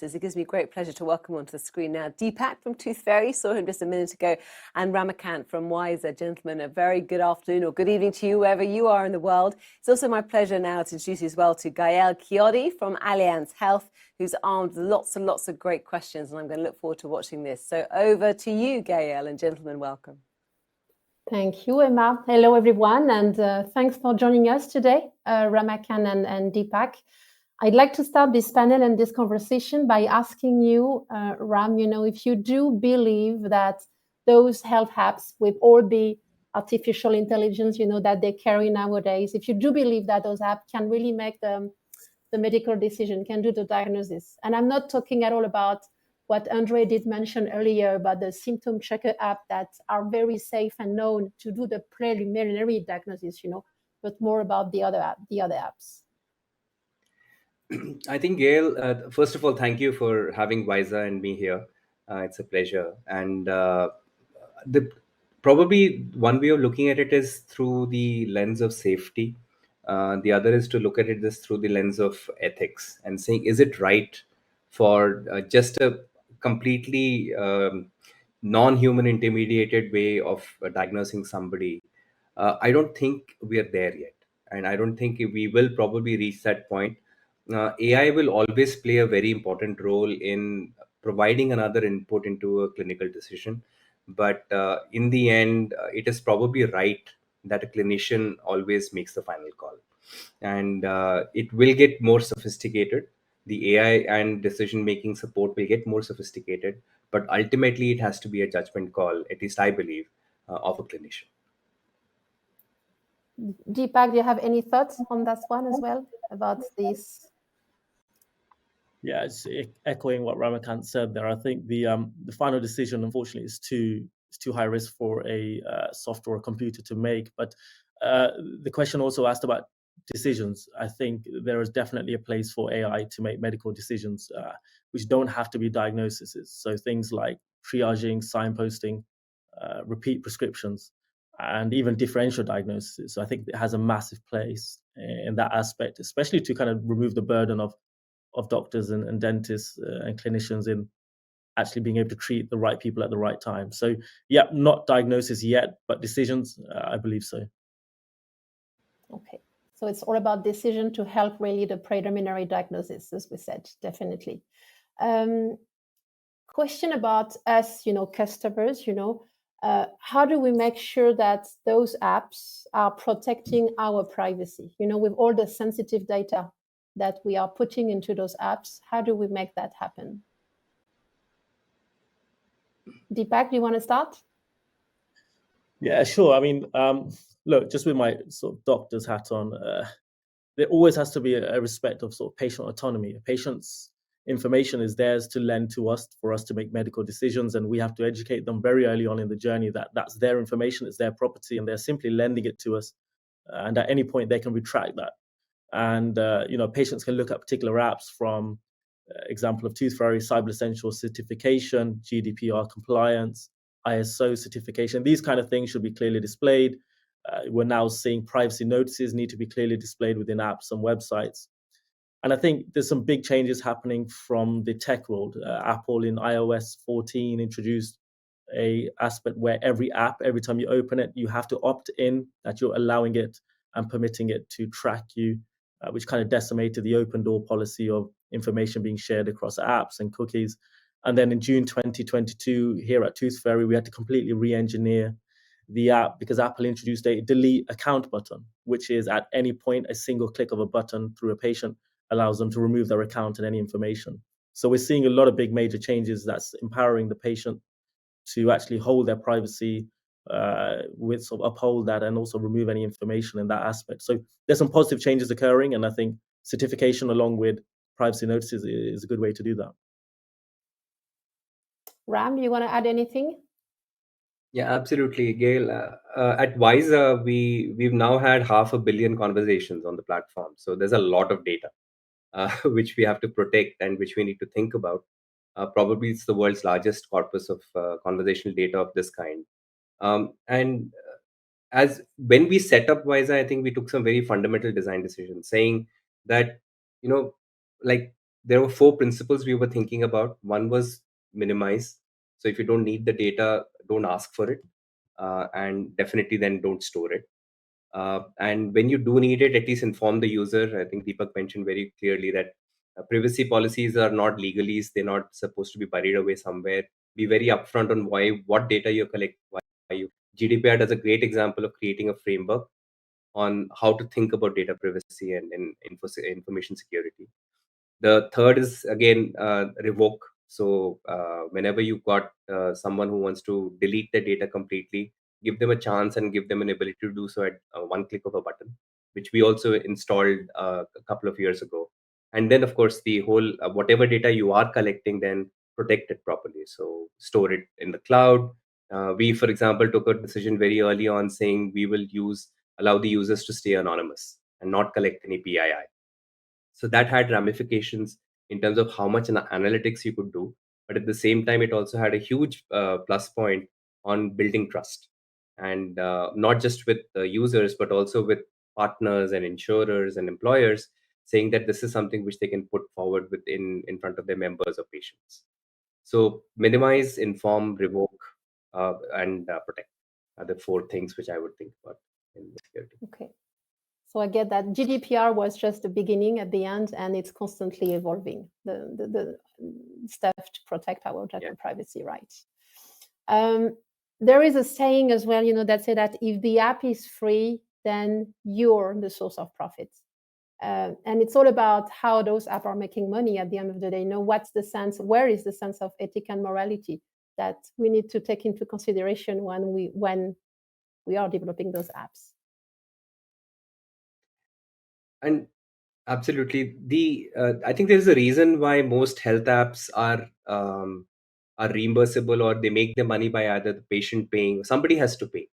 It gives me great pleasure to welcome onto the screen now Deepak from Toothfairy, saw him just a minute ago, and Ramakant from Wysa. Gentlemen, a very good afternoon or good evening to you, wherever you are in the world. It's also my pleasure now to introduce you as well to Gael Chiodi from Allianz Health, who's armed with lots and lots of great questions, and I'm going to look forward to watching this. So over to you, Gael, and gentlemen, welcome. Thank you, Emma. Hello, everyone, and thanks for joining us today, Ramakant and Deepak. I'd like to start this panel and this conversation by asking you, Ram, if you do believe that those health apps with all the artificial intelligence, that they carry nowadays, if you do believe that those apps can really make the medical decision, can do the diagnosis. And I'm not talking at all about what Andre did mention earlier about the symptom checker app that are very safe and known to do the preliminary diagnosis, but more about the other apps. I think, Gail, first of all, thank you for having Wysa and me here. It's a pleasure. And probably one way of looking at it is through the lens of safety. The other is to look at it through the lens of ethics and saying, is it right for just a completely non-human intermediated way of diagnosing somebody? I don't think we are there yet. And I don't think we will probably reach that point. AI will always play a very important role in providing another input into a clinical decision. But in the end, it is probably right that a clinician always makes the final call. And it will get more sophisticated. The AI and decision-making support will get more sophisticated. But ultimately, it has to be a judgment call, at least I believe, of a clinician. Deepak, do you have any thoughts on that one as well about this? Yeah, it's echoing what Ramakant said there. I think the final decision, unfortunately, is too high risk for a software or computer to make. But the question also asked about decisions. I think there is definitely a place for AI to make medical decisions, which don't have to be diagnoses. So things like triaging, signposting, repeat prescriptions, and even differential diagnosis. So I think it has a massive place in that aspect, especially to kind of remove the burden of doctors and dentists and clinicians in actually being able to treat the right people at the right time. So yeah, not diagnosis yet, but decisions, I believe so. Okay, so it's all about decision to help really the preliminary diagnosis, as we said, definitely. Question about us, customers, how do we make sure that those apps are protecting our privacy, with all the sensitive data that we are putting into those apps? How do we make that happen? Deepak, do you want to start? Yeah, sure. I mean, look, just with my sort of doctor's hat on, there always has to be a respect of sort of patient autonomy. A patient's information is theirs to lend to us for us to make medical decisions, and we have to educate them very early on in the journey that that's their information, it's their property, and they're simply lending it to us. And at any point, they can retract that. And patients can look at particular apps from example of Toothfairy, Cyber Essentials certification, GDPR compliance, ISO certification. These kind of things should be clearly displayed. We're now seeing privacy notices need to be clearly displayed within apps and websites. And I think there's some big changes happening from the tech world. Apple in iOS 14 introduced a aspect where every app, every time you open it, you have to opt in that you're allowing it and permitting it to track you, which kind of decimated the open door policy of information being shared across apps and cookies. And then in June 2022, here at Toothfairy, we had to completely re-engineer the app because Apple introduced a delete account button, which is at any point, a single click of a button through a patient allows them to remove their account and any information. So we're seeing a lot of big major changes that's empowering the patient to actually hold their privacy, with sort of uphold that and also remove any information in that aspect. So there's some positive changes occurring, and I think certification along with privacy notices is a good way to do that. Ram, you want to add anything? Yeah, absolutely, Gail. At Wysa, we've now had 500 million conversations on the platform. So there's a lot of data which we have to protect and which we need to think about. Probably it's the world's largest corpus of conversational data of this kind. And as when we set up Wysa, I think we took some very fundamental design decisions, saying that like there were 4 principles we were thinking about. One was minimize. So if you don't need the data, don't ask for it, and definitely then don't store it. And when you do need it, at least inform the user. I think Deepak mentioned very clearly that privacy policies are not legalese. They're not supposed to be buried away somewhere. Be very upfront on what data you're collecting, why you. GDPR does a great example of creating a framework on how to think about data privacy and information security. The third is again revoke. So whenever you've got someone who wants to delete the data completely, give them a chance and give them an ability to do so at one click of a button, which we also installed a couple of years ago. And then of course the whole whatever data you are collecting, then protect it properly. So store it in the cloud. We, for example, took a decision very early on saying we will allow the users to stay anonymous and not collect any PII. So that had ramifications in terms of how much analytics you could do. But at the same time, it also had a huge plus point on building trust. And not just with the users, but also with partners and insurers and employers, saying that this is something which they can put forward in front of their members or patients. So minimize, inform, revoke, and protect are the 4 things which I would think about in security. Okay. So I get that GDPR was just the beginning at the end, and it's constantly evolving, the stuff to protect our data privacy rights. There is a saying as well, that say that if the app is free, then you're the source of profit. And it's all about how those apps are making money at the end of the day. What's the sense, where is the sense of ethic and morality that we need to take into consideration when we are developing those apps? And absolutely, I think there's a reason why most health apps are reimbursable, or they make their money by either the patient paying. Somebody has to pay,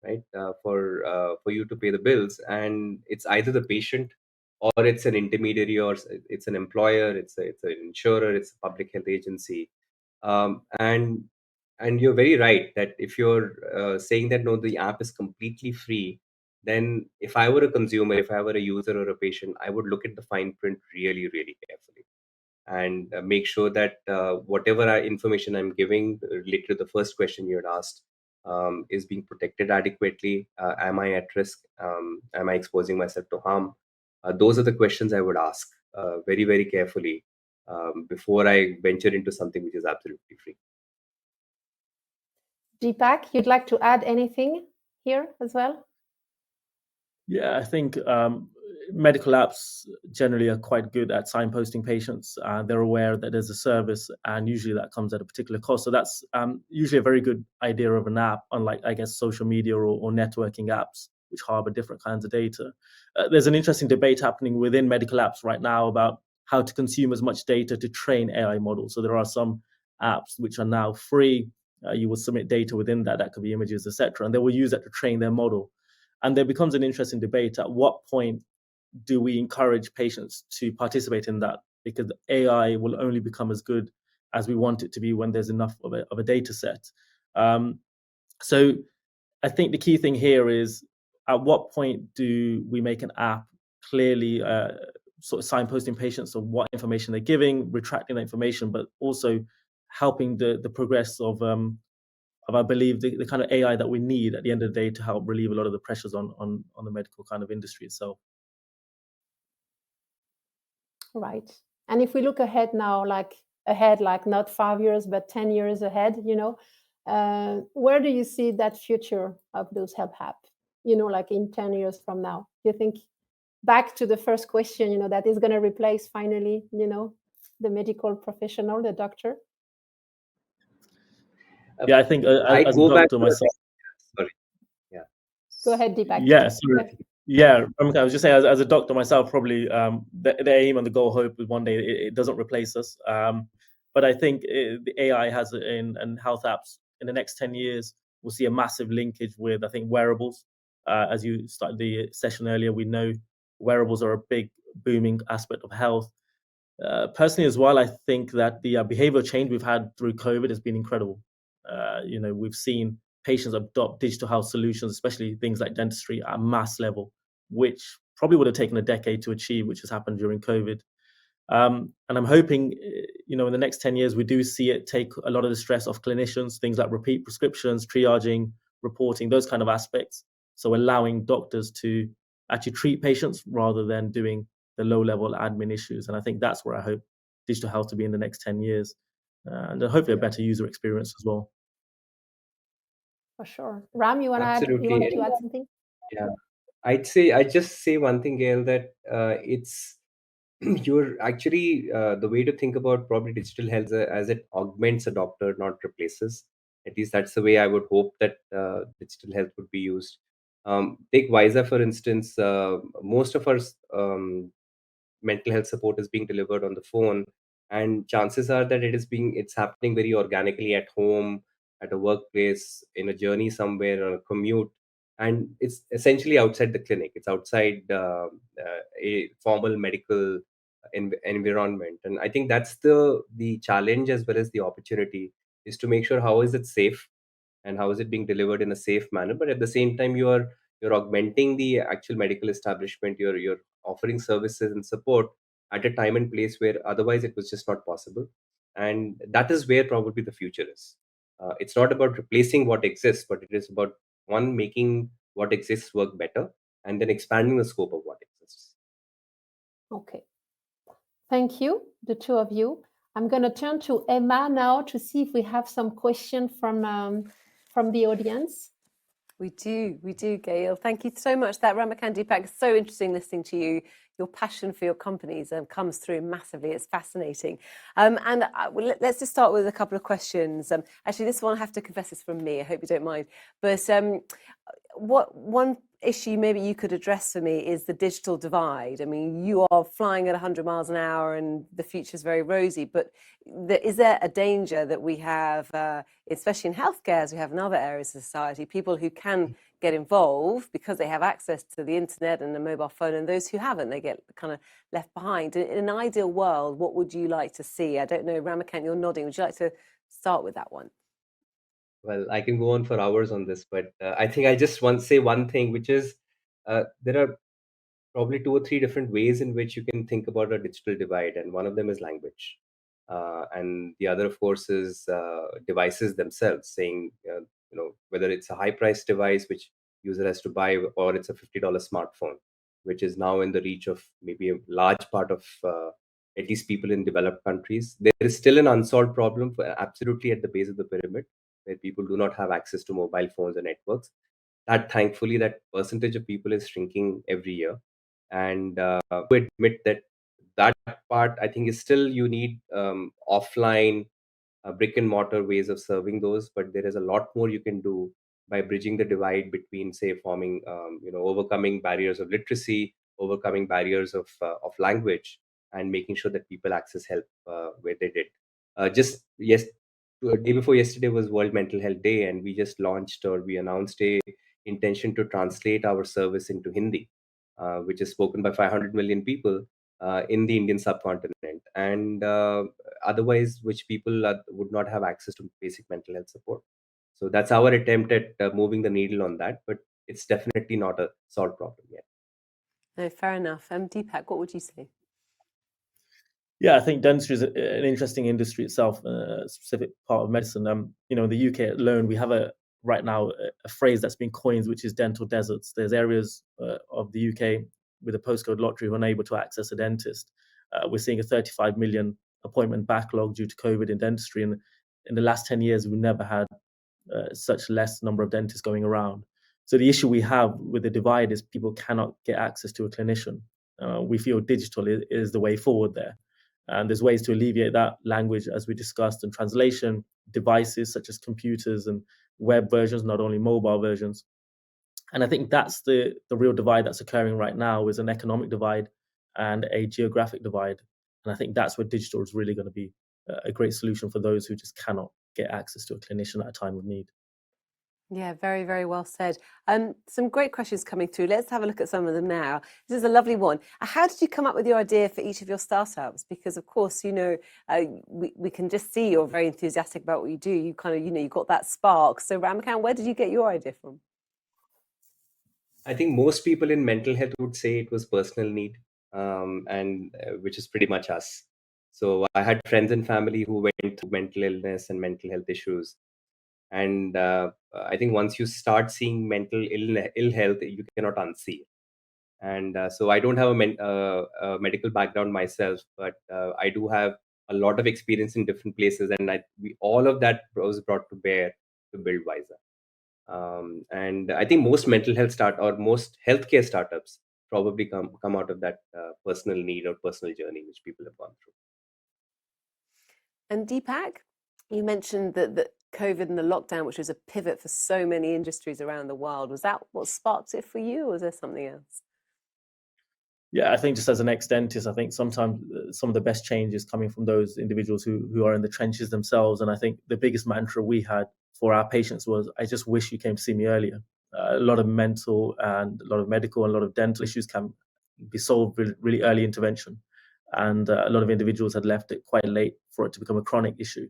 right, for you to pay the bills, and it's either the patient or it's an intermediary, or it's an employer, it's an insurer, it's a public health agency, and you're very right that if you're saying that no, the app is completely free, then if I were a consumer, if I were a user or a patient, I would look at the fine print really, really carefully and make sure that whatever information I'm giving related to the first question you had asked is being protected adequately. Am I at risk? Am I exposing myself to harm? Those are the questions I would ask very, very carefully before I venture into something which is absolutely free. Deepak, you'd like to add anything here as well? Yeah, I think medical apps generally are quite good at signposting patients. They're aware that there's a service, and usually that comes at a particular cost. So that's usually a very good idea of an app, unlike, I guess, social media or networking apps, which harbor different kinds of data. There's an interesting debate happening within medical apps right now about how to consume as much data to train AI models. So there are some apps which are now free. You will submit data within that could be images, etc., and they will use that to train their model. And there becomes an interesting debate at what point do we encourage patients to participate in that, because AI will only become as good as we want it to be when there's enough of a data set. So I think the key thing here is, at what point do we make an app clearly sort of signposting patients of what information they're giving, retracting that information, but also helping the progress of I believe the kind of AI that we need at the end of the day to help relieve a lot of the pressures on the medical kind of industry itself. Right. And if we look ahead now, like not 5 years, but 10 years ahead, where do you see that future of those health apps, like in 10 years from now? Do you think, back to the first question, that is going to replace finally, the medical professional, the doctor? Yeah, I think I as a go back doctor to myself. sorry. Yeah. Go ahead, Deepak. Yeah, sorry. Yeah, I was just saying, as a doctor myself, probably the aim and the goal, hope is one day it doesn't replace us. But I think the AI has in health apps in the next 10 years, we'll see a massive linkage with, I think, wearables. As you started the session earlier, we know wearables are a big booming aspect of health. Personally as well, I think that the behavioral change we've had through COVID has been incredible. We've seen patients adopt digital health solutions, especially things like dentistry, at a mass level, which probably would have taken a decade to achieve, which has happened during COVID. And I'm hoping, in the next 10 years, we do see it take a lot of the stress off clinicians, things like repeat prescriptions, triaging, reporting, those kind of aspects. So allowing doctors to actually treat patients rather than doing the low-level admin issues. And I think that's where I hope digital health to be in the next 10 years. And hopefully a better user experience as well. For sure. Ram, you wanted Absolutely. to add something? Yeah, I'd just say one thing, Gail, that it's you're actually the way to think about probably digital health as it augments a doctor, not replaces. At least that's the way I would hope that digital health would be used. Take Wysa, for instance. Most of our mental health support is being delivered on the phone, and chances are that it's happening very organically at home, at a workplace, in a journey somewhere, on a commute, and it's essentially outside the clinic. It's outside a formal medical environment. And I think that's the challenge as well as the opportunity, is to make sure how is it safe and how is it being delivered in a safe manner, but at the same time you're augmenting the actual medical establishment. You're offering services and support at a time and place where otherwise it was just not possible. And that is where probably the future is. It's not about replacing what exists, but it is about, one, making what exists work better, and then expanding the scope of what exists. Okay. Thank you, the two of you. I'm going to turn to Emma now to see if we have some question from the audience. We do, Gail. Thank you so much. That Ramakant Deepak, it's so interesting listening to you. Your passion for your companies comes through massively. It's fascinating. Let's just start with a couple of questions. Actually, this one I have to confess is from me. I hope you don't mind. But one issue maybe you could address for me is the digital divide. I mean, you are flying at 100 miles an hour and the future is very rosy, but is there a danger that we have, especially in healthcare, as we have in other areas of society, people who can get involved because they have access to the internet and a mobile phone, and those who haven't, they get kind of left behind? In an ideal world, what would you like to see? I don't know, Ramakant, you're nodding. Would you like to start with that one? Well, I can go on for hours on this, but I think I just want to say one thing, which is there are probably two or three different ways in which you can think about a digital divide, and one of them is language, and the other, of course, is devices themselves. Saying, whether it's a high-priced device which user has to buy, or it's a $50 smartphone, which is now in the reach of maybe a large part of at least people in developed countries. There is still an unsolved problem absolutely at the base of the pyramid, where people do not have access to mobile phones and networks. That, thankfully, that percentage of people is shrinking every year. And to admit that part, I think, is still, you need offline brick and mortar ways of serving those, but there is a lot more you can do by bridging the divide between, say, forming, overcoming barriers of literacy, overcoming barriers of language, and making sure that people access help where they did. Just yes, a day before yesterday was World Mental Health Day, and we just launched, or we announced, a intention to translate our service into Hindi, which is spoken by 500 million people in the Indian subcontinent, and otherwise, which people would not have access to basic mental health support. So that's our attempt at moving the needle on that, but it's definitely not a solved problem yet. No, fair enough. Deepak, what would you say? Yeah, I think dentistry is an interesting industry itself, a specific part of medicine. In the UK alone, we have right now a phrase that's been coined, which is dental deserts. There's areas of the UK with a postcode lottery who are unable to access a dentist. We're seeing a 35 million appointment backlog due to COVID in dentistry. And in the last 10 years, we've never had such less number of dentists going around. So the issue we have with the divide is people cannot get access to a clinician. We feel digital is the way forward there. And there's ways to alleviate that, language, as we discussed, and translation, devices such as computers and web versions, not only mobile versions. And I think that's the real divide that's occurring right now, is an economic divide and a geographic divide. And I think that's where digital is really going to be a great solution for those who just cannot get access to a clinician at a time of need. Yeah, very, very well said. Some great questions coming through. Let's have a look at some of them now. This is a lovely one. How did you come up with your idea for each of your startups? Because, of course, we can just see you're very enthusiastic about what you do. You kind of, you've got that spark. So, Ramakant, where did you get your idea from? I think most people in mental health would say it was personal need. and which is pretty much us. So I had friends and family who went through mental illness and mental health issues. And I think once you start seeing mental ill health, you cannot unsee it. And so I don't have a medical background myself, but I do have a lot of experience in different places, and all of that was brought to bear to build Wysa. And I think most mental health most healthcare startups probably come out of that personal need or personal journey which people have gone through. And Deepak, you mentioned that COVID and the lockdown, which was a pivot for so many industries around the world, was that what sparked it for you, or was there something else? Yeah, I think just as an ex-dentist, I think sometimes some of the best change is coming from those individuals who are in the trenches themselves. And I think the biggest mantra we had for our patients was, I just wish you came to see me earlier. A lot of mental and a lot of medical and a lot of dental issues can be solved with really early intervention. And a lot of individuals had left it quite late for it to become a chronic issue.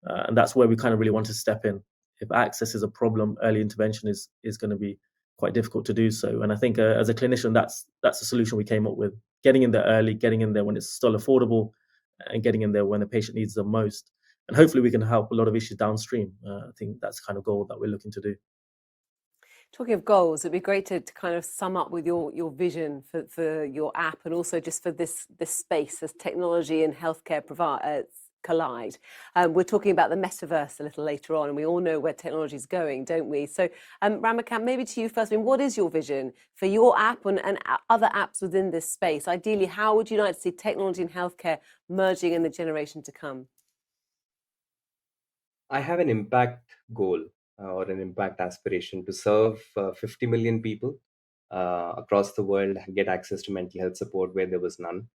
And that's where we kind of really want to step in. If access is a problem, early intervention is going to be quite difficult to do so. And I think as a clinician, that's the solution we came up with: getting in there early, getting in there when it's still affordable, and getting in there when the patient needs them most. And hopefully we can help a lot of issues downstream. I think that's the kind of goal that we're looking to do. Talking of goals, it'd be great to kind of sum up with your vision for your app, and also just for this space as technology and healthcare collide. We're talking about the metaverse a little later on, and we all know where technology is going, don't we? So Ramakant, maybe to you first. I mean, what is your vision for your app and other apps within this space? Ideally, how would you like to see technology and healthcare merging in the generation to come? I have an impact goal or an impact aspiration to serve 50 million people across the world, get access to mental health support where there was none,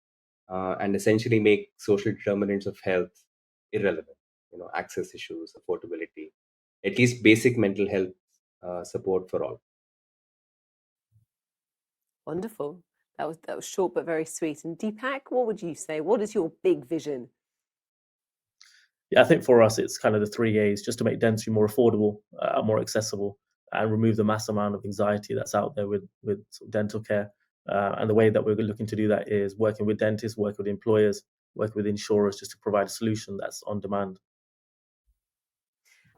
and essentially make social determinants of health irrelevant. Access issues, affordability, at least basic mental health support for all. Wonderful. That was short but very sweet. And Deepak, what would you say? What is your big vision? Yeah, I think for us, it's kind of the 3 A's, just to make dentistry more affordable, more accessible, and remove the mass amount of anxiety that's out there with sort of dental care. And the way that we're looking to do that is working with dentists, working with employers, working with insurers, just to provide a solution that's on demand.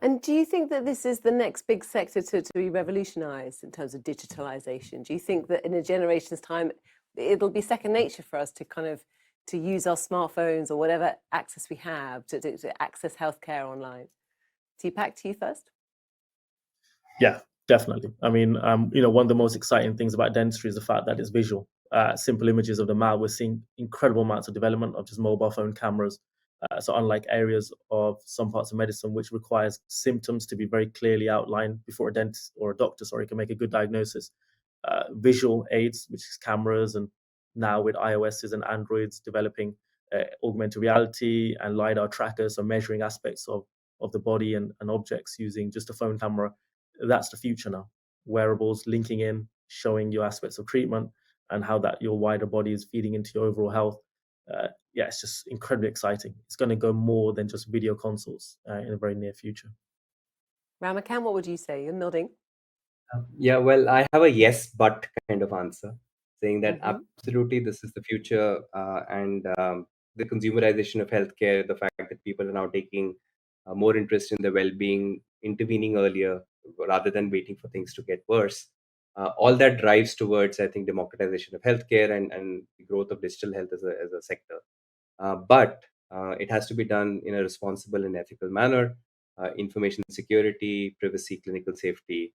And do you think that this is the next big sector to be revolutionized in terms of digitalization? Do you think that in a generation's time, it'll be second nature for us to use our smartphones or whatever access we have to access healthcare online? Deepak, to you first. Yeah, definitely. I mean, one of the most exciting things about dentistry is the fact that it's visual. Simple images of the mouth. We're seeing incredible amounts of development of just mobile phone cameras. So unlike areas of some parts of medicine, which requires symptoms to be very clearly outlined before a dentist or a doctor, can make a good diagnosis, visual aids, which is cameras, and now with iOSs and Androids developing augmented reality and LiDAR trackers, so measuring aspects of the body and objects using just a phone camera. That's the future now. Wearables linking in, showing you aspects of treatment and how that your wider body is feeding into your overall health. Yeah, it's just incredibly exciting. It's going to go more than just video consults in the very near future. Ramakant, what would you say? You're nodding. Yeah, well, I have a yes, but kind of answer, saying that absolutely this is the future, and the consumerization of healthcare, the fact that people are now taking more interest in their well-being, intervening earlier rather than waiting for things to get worse. All that drives towards, I think, democratization of healthcare and the growth of digital health as a sector. But it has to be done in a responsible and ethical manner. Information security, privacy, clinical safety.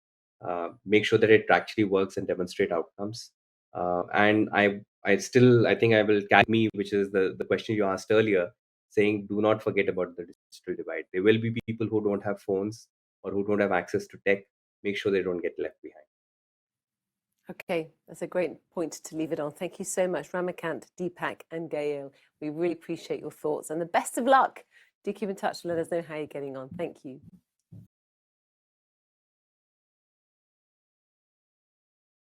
Make sure that it actually works and demonstrate outcomes. And I think I will catch me, which is the question you asked earlier, saying do not forget about the digital divide. There will be people who don't have phones or who don't have access to tech. Make sure they don't get left behind. Okay, that's a great point to leave it on. Thank you so much, Ramakant, Deepak, and Gail. We really appreciate your thoughts, and the best of luck. Do keep in touch and let us know how you're getting on. Thank you.